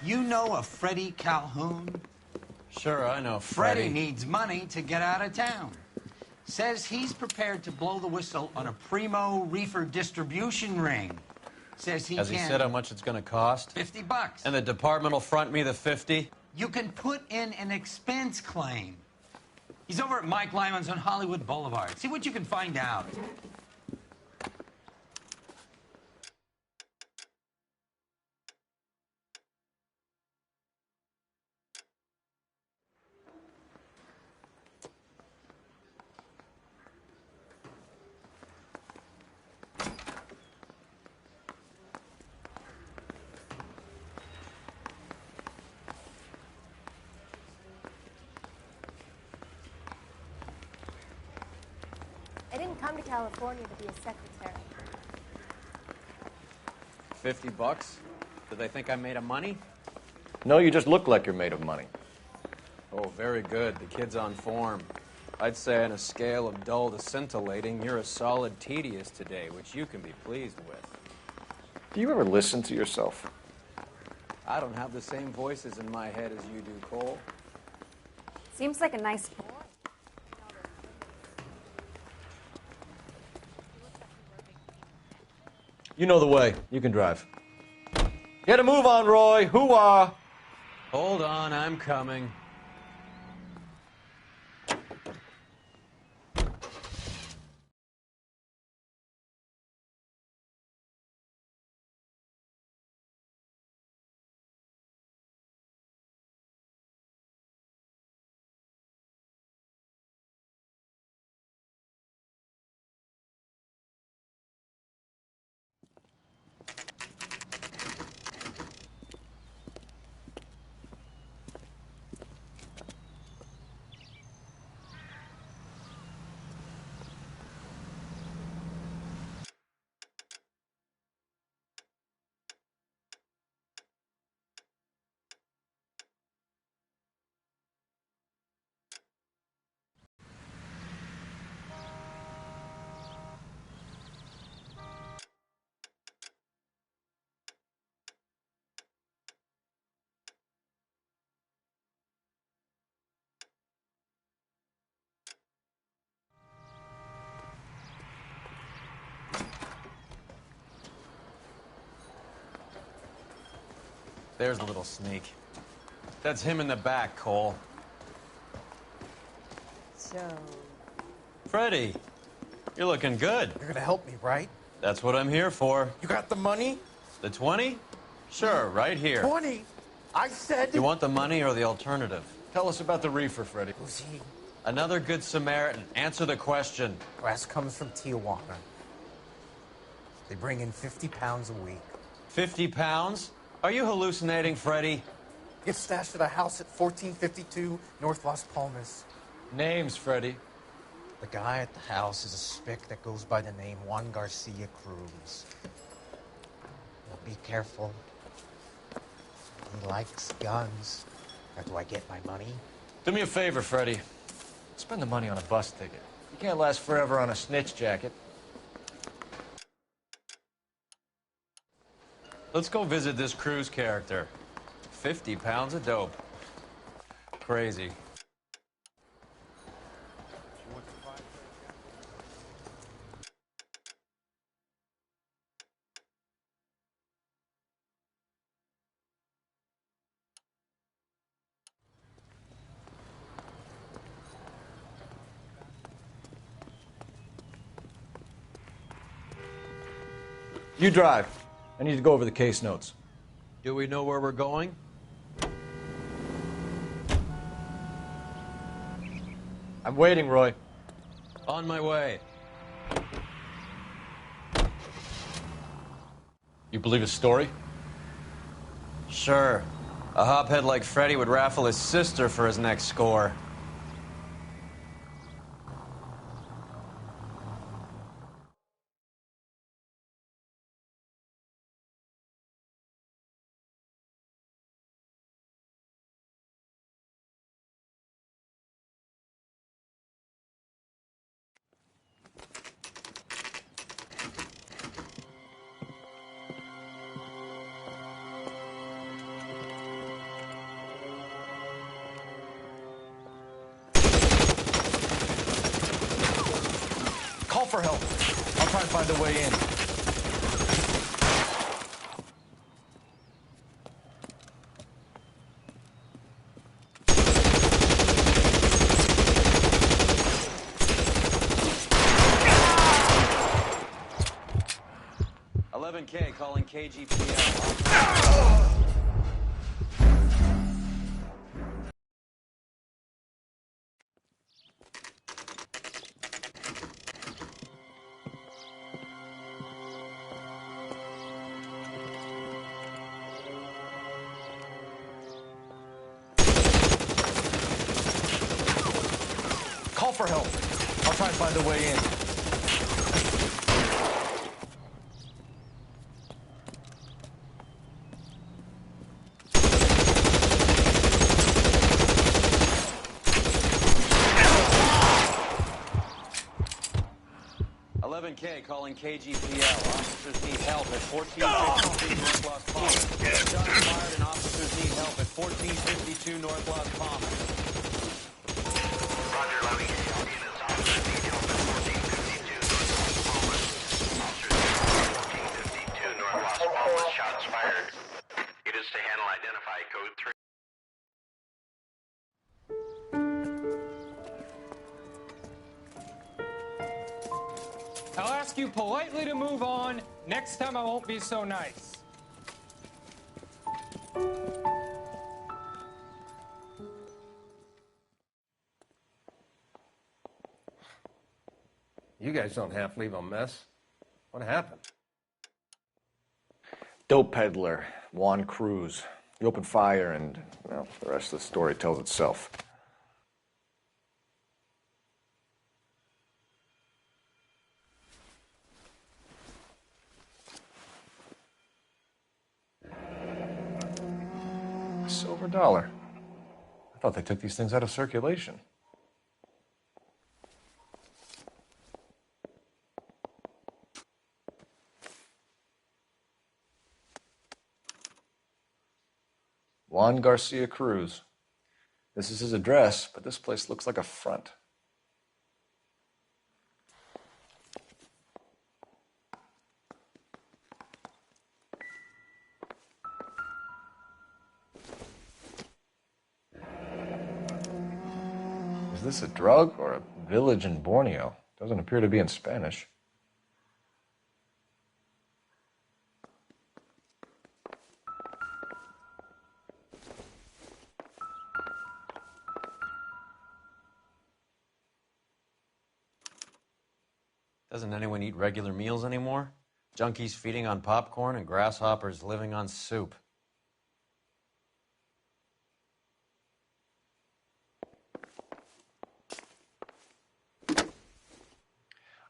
You know a Freddie Calhoun? Sure, I know Freddie needs money to get out of town. Says he's prepared to blow the whistle on a primo reefer distribution ring. Says he Has he said how much it's going to cost? $50. And the department will front me the 50? You can put in an expense claim. He's over at Mike Lyman's on Hollywood Boulevard. See what you can find out. I didn't come to California to be a secretary. $50? Do they think I'm made of money? No, you just look like you're made of money. Oh, very good. The kid's on form. I'd say on a scale of dull to scintillating, you're a solid tedious today, which you can be pleased with. Do you ever listen to yourself? I don't have the same voices in my head as you do, Cole. Seems like a nice boy. You know the way. You can drive. Get a move on, Roy. Hoo-ah. Hold on, I'm coming. There's the little sneak. That's him in the back, Cole. So... Freddie, you're looking good. You're gonna help me, right? That's what I'm here for. You got the money? The 20? Sure, right here. 20? I said... You want the money or the alternative? Tell us about the reefer, Freddie. Who's he? Another good Samaritan. Answer the question. Grass comes from Tijuana. They bring in 50 pounds a week. 50 pounds? Are you hallucinating, Freddie? Gets stashed at a house at 1452 North Las Palmas. Names, Freddie. The guy at the house is a spick that goes by the name Juan Garcia Cruz. Now be careful. He likes guns. How do I get my money? Do me a favor, Freddie. Spend the money on a bus ticket. You can't last forever on a snitch jacket. Let's go visit this Cruz character. 50 pounds of dope. Crazy. You drive. I need to go over the case notes. Do we know where we're going? I'm waiting, Roy. On my way. You believe his story? Sure. A hophead like Freddie would raffle his sister for his next score. for help. I'll try and find a way in. K calling KGPL. Call for help. I'll try and find a way in. K calling KGPL. Officers need help at 1452 North Las Palmas. Shots fired and officers need help at 1452 North Las Palmas. Roger, Levy. All units, officers need help at 1452 North Las Palmas. Officers need help at 1452 North Las Palmas. Shots fired. Units to handle identify code 3. I'll ask you politely to move on. Next time I won't be so nice. You guys don't half leave a mess. What happened? Dope peddler, Juan Cruz. He opened fire and, well, the rest of the story tells itself. Silver dollar. I thought they took these things out of circulation. Juan Garcia Cruz. This is his address, but this place looks like a front. Is this a drug or a village in Borneo? Doesn't appear to be in Spanish. Doesn't anyone eat regular meals anymore? Junkies feeding on popcorn and grasshoppers living on soup.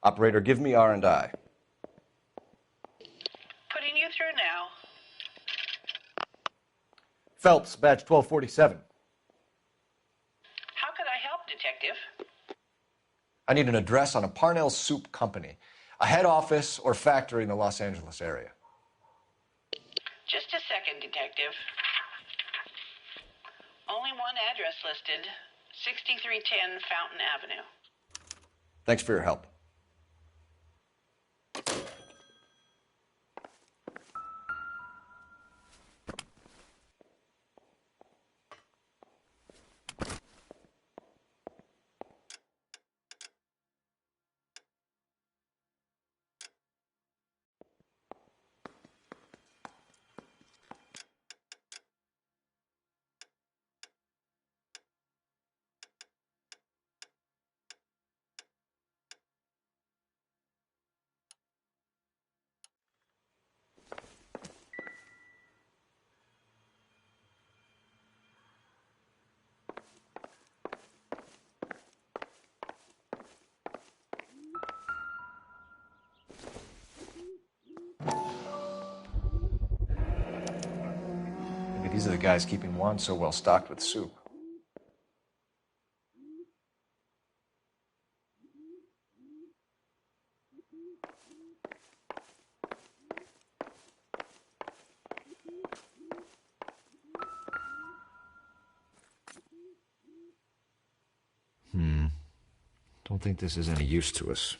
Operator, give me R&I. Putting you through now. Phelps, badge 1247. How could I help, Detective? I need an address on a Parnell Soup Company, a head office or factory in the Los Angeles area. Just a second, Detective. Only one address listed, 6310 Fountain Avenue. Thanks for your help. Maybe these are the guys keeping Juan so well stocked with soup. Don't think this is any use to us.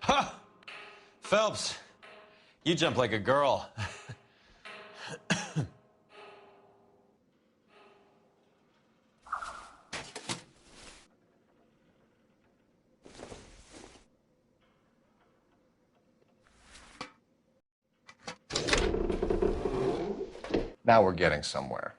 Ha! Phelps, you jump like a girl. Now we're getting somewhere.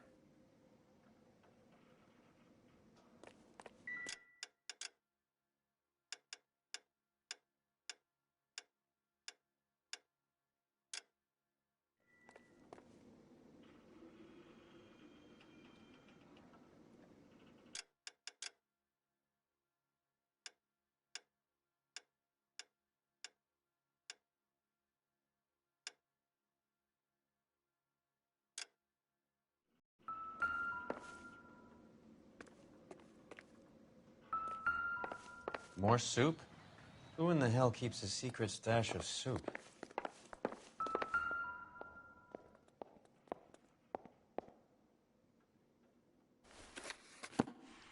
More soup? Who in the hell keeps a secret stash of soup?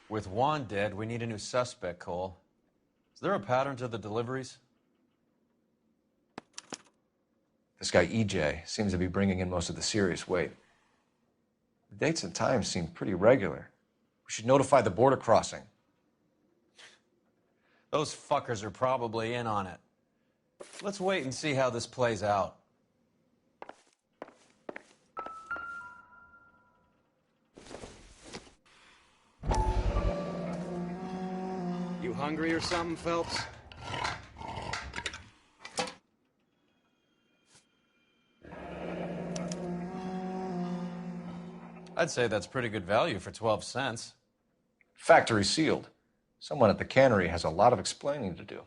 With Juan dead, we need a new suspect, Cole. Is there a pattern to the deliveries? This guy, EJ, seems to be bringing in most of the serious weight. The dates and times seem pretty regular. We should notify the border crossing. Those fuckers are probably in on it. Let's wait and see how this plays out. You hungry or something, Phelps? I'd say that's pretty good value for 12 cents. Factory sealed. Someone at the cannery has a lot of explaining to do.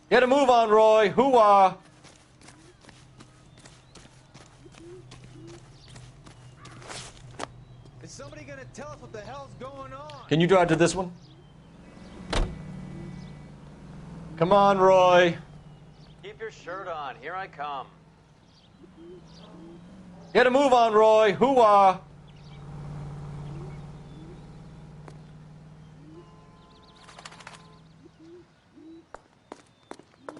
Get a move on, Roy. Hoo-ah. Is somebody gonna tell us what the hell's going on? Can you drive to this one? Come on, Roy. Keep your shirt on. Here I come. Get a move on, Roy. Hoo-ah.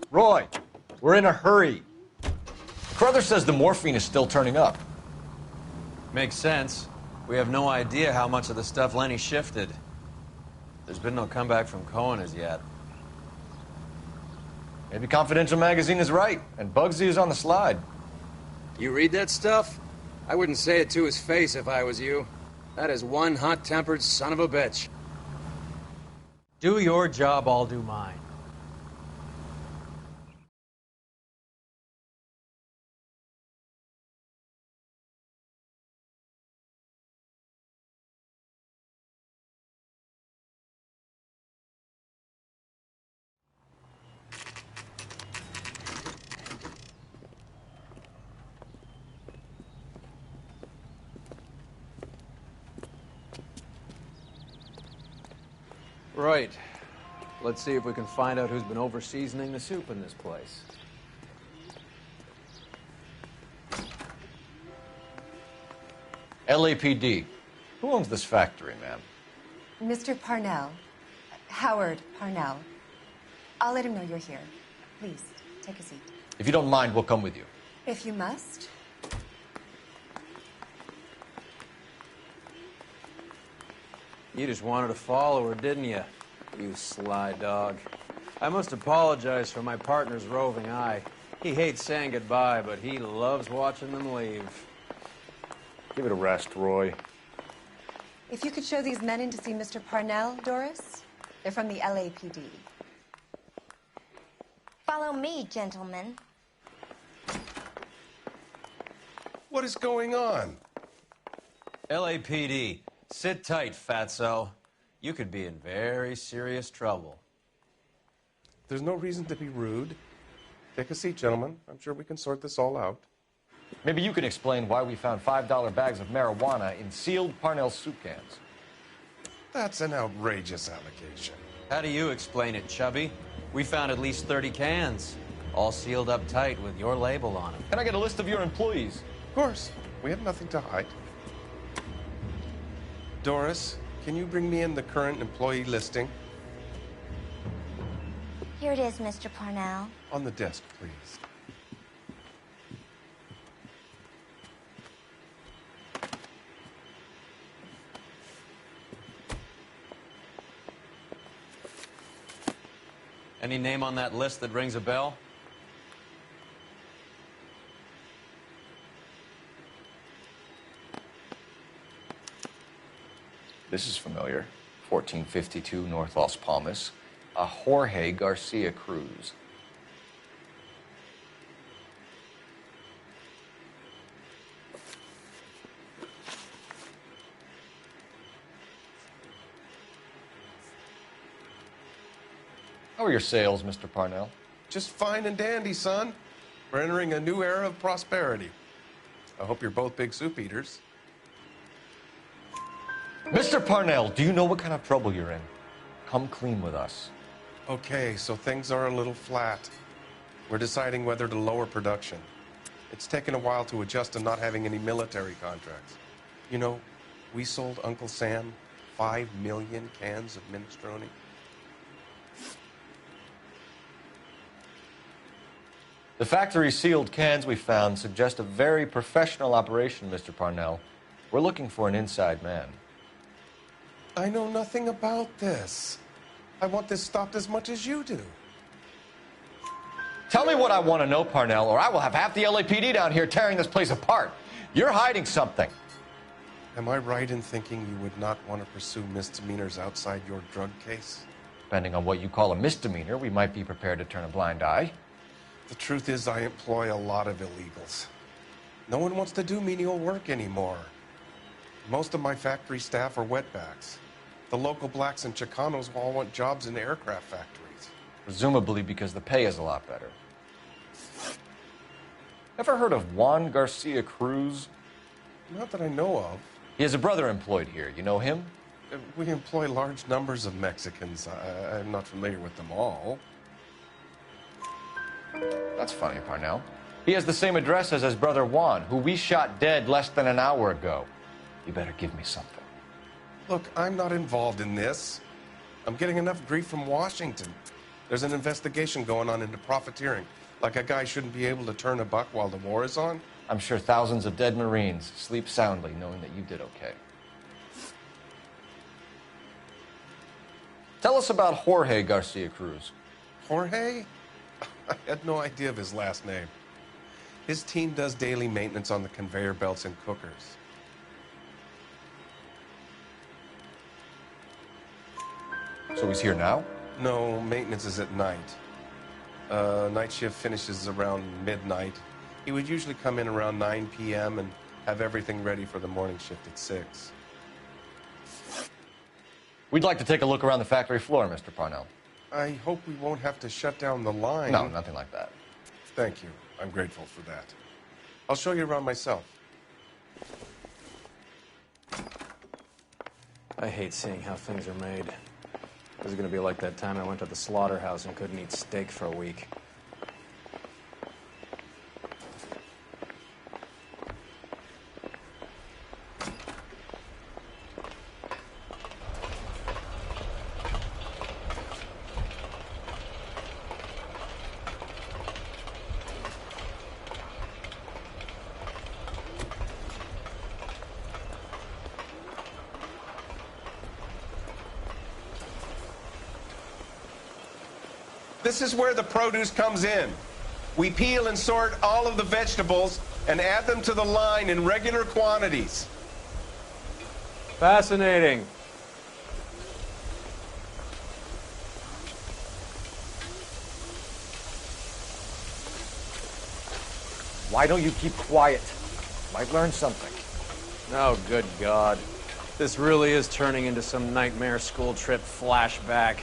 Roy, we're in a hurry. Crothers says the morphine is still turning up. Makes sense. We have no idea how much of the stuff Lenny shifted. There's been no comeback from Cohen as yet. Maybe Confidential Magazine is right, and Bugsy is on the slide. You read that stuff? I wouldn't say it to his face if I was you. That is one hot-tempered son of a bitch. Do your job, I'll do mine. Right. Let's see if we can find out who's been over-seasoning the soup in this place. LAPD. Who owns this factory, ma'am? Mr. Parnell. Howard Parnell. I'll let him know you're here. Please, take a seat. If you don't mind, we'll come with you. If you must. You just wanted to follow her, didn't you? You sly dog. I must apologize for my partner's roving eye. He hates saying goodbye, but he loves watching them leave. Give it a rest, Roy. If you could show these men in to see Mr. Parnell, Doris. They're from the LAPD. Follow me, gentlemen. What is going on? LAPD, sit tight, fatso. You could be in very serious trouble. There's no reason to be rude. Take a seat, gentlemen. I'm sure we can sort this all out. Maybe you can explain why we found $5 bags of marijuana in sealed Parnell soup cans. That's an outrageous allegation. How do you explain it, Chubby? We found at least 30 cans, all sealed up tight with your label on them. Can I get a list of your employees? Of course. We have nothing to hide. Doris, can you bring me in the current employee listing? Here it is, Mr. Parnell. On the desk, please. Any name on that list that rings a bell? This is familiar. 1452 North Las Palmas. A Jorge Garcia Cruz. How are your sales, Mr. Parnell? Just fine and dandy, son. We're entering a new era of prosperity. I hope you're both big soup eaters. Mr. Parnell, do you know what kind of trouble you're in? Come clean with us. Okay, so things are a little flat. We're deciding whether to lower production. It's taken a while to adjust to not having any military contracts. You know, we sold Uncle Sam 5 million cans of minestrone. The factory sealed cans we found suggest a very professional operation, Mr. Parnell. We're looking for an inside man. I know nothing about this. I want this stopped as much as you do. Tell me what I want to know, Parnell, or I will have half the LAPD down here tearing this place apart. You're hiding something. Am I right in thinking you would not want to pursue misdemeanors outside your drug case? Depending on what you call a misdemeanor, we might be prepared to turn a blind eye. The truth is, I employ a lot of illegals. No one wants to do menial work anymore. Most of my factory staff are wetbacks. The local blacks and Chicanos all want jobs in aircraft factories. Presumably because the pay is a lot better. Ever heard of Juan Garcia Cruz? Not that I know of. He has a brother employed here. You know him? We employ large numbers of Mexicans. I'm not familiar with them all. That's funny, Parnell. He has the same address as his brother Juan, who we shot dead less than an hour ago. You better give me something. Look, I'm not involved in this. I'm getting enough grief from Washington. There's an investigation going on into profiteering. Like a guy shouldn't be able to turn a buck while the war is on. I'm sure thousands of dead Marines sleep soundly knowing that you did okay. Tell us about Jorge Garcia Cruz. Jorge? I had no idea of his last name. His team does daily maintenance on the conveyor belts and cookers. So he's here now? No, maintenance is at night. Night shift finishes around midnight. He would usually come in around 9 p.m. and have everything ready for the morning shift at 6. We'd like to take a look around the factory floor, Mr. Parnell. I hope we won't have to shut down the line. No, nothing like that. Thank you. I'm grateful for that. I'll show you around myself. I hate seeing how things are made. This is going to be like that time I went to the slaughterhouse and couldn't eat steak for a week. This is where the produce comes in. We peel and sort all of the vegetables and add them to the line in regular quantities. Fascinating. Why don't you keep quiet? Might learn something. Oh, good God. This really is turning into some nightmare school trip flashback.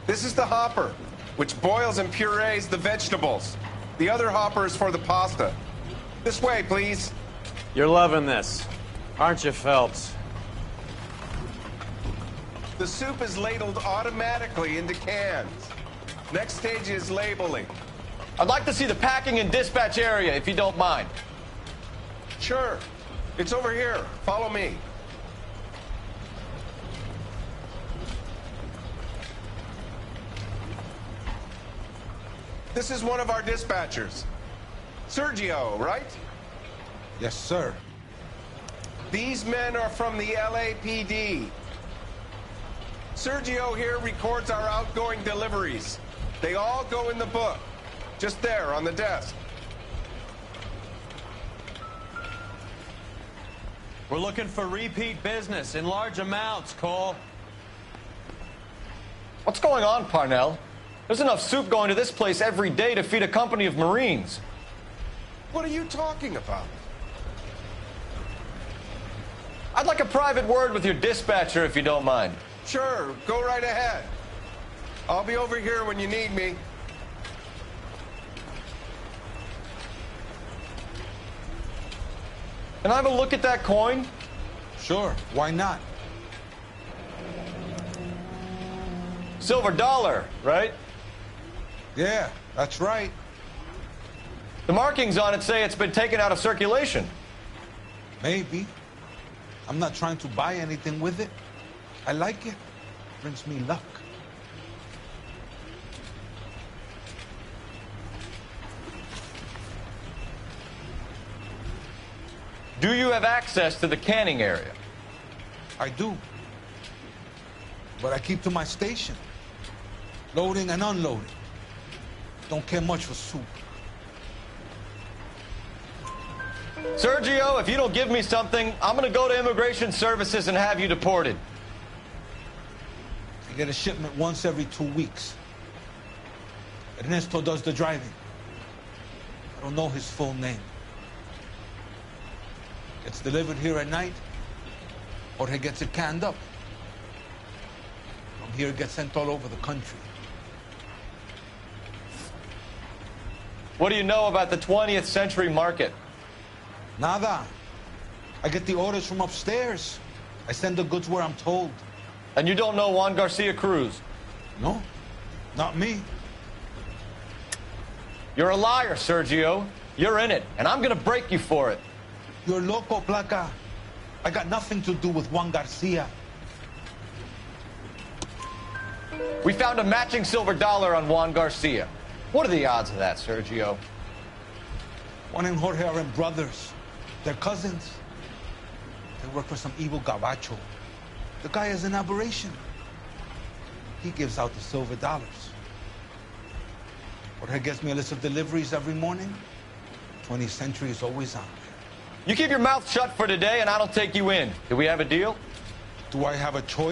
This is the hopper, which boils and purees the vegetables. The other hopper is for the pasta. This way, please. You're loving this, aren't you, Phelps? The soup is ladled automatically into cans. Next stage is labeling. I'd like to see the packing and dispatch area, if you don't mind. Sure. It's over here. Follow me. This is one of our dispatchers. Sergio, right? Yes, sir. These men are from the LAPD. Sergio here records our outgoing deliveries. They all go in the book, just there on the desk. We're looking for repeat business in large amounts, Cole. What's going on, Parnell? There's enough soup going to this place every day to feed a company of Marines. What are you talking about? I'd like a private word with your dispatcher, if you don't mind. Sure, go right ahead. I'll be over here when you need me. Can I have a look at that coin? Sure, why not? Silver dollar, right? Yeah, that's right. The markings on it say it's been taken out of circulation. Maybe. I'm not trying to buy anything with it. I like it. Brings me luck. Do you have access to the canning area? I do. But I keep to my station. Loading and unloading. Don't care much for soup. Sergio, if you don't give me something, I'm going to go to Immigration Services and have you deported. I get a shipment once every 2 weeks. Ernesto does the driving. I don't know his full name. Gets delivered here at night, or he gets it canned up. From here, it gets sent all over the country. What do you know about the 20th century market? Nada. I get the orders from upstairs. I send the goods where I'm told. And you don't know Juan Garcia Cruz? No, not me. You're a liar, Sergio. You're in it, and I'm going to break you for it. You're loco, Placa. I got nothing to do with Juan Garcia. We found a matching silver dollar on Juan Garcia. What are the odds of that, Sergio? Juan and Jorge are in brothers. They're cousins. They work for some evil gabacho. The guy is an aberration. He gives out the silver dollars. Jorge gets me a list of deliveries every morning. 20th Century is always on there. You keep your mouth shut for today, and I don't take you in. Do we have a deal? Do I have a choice?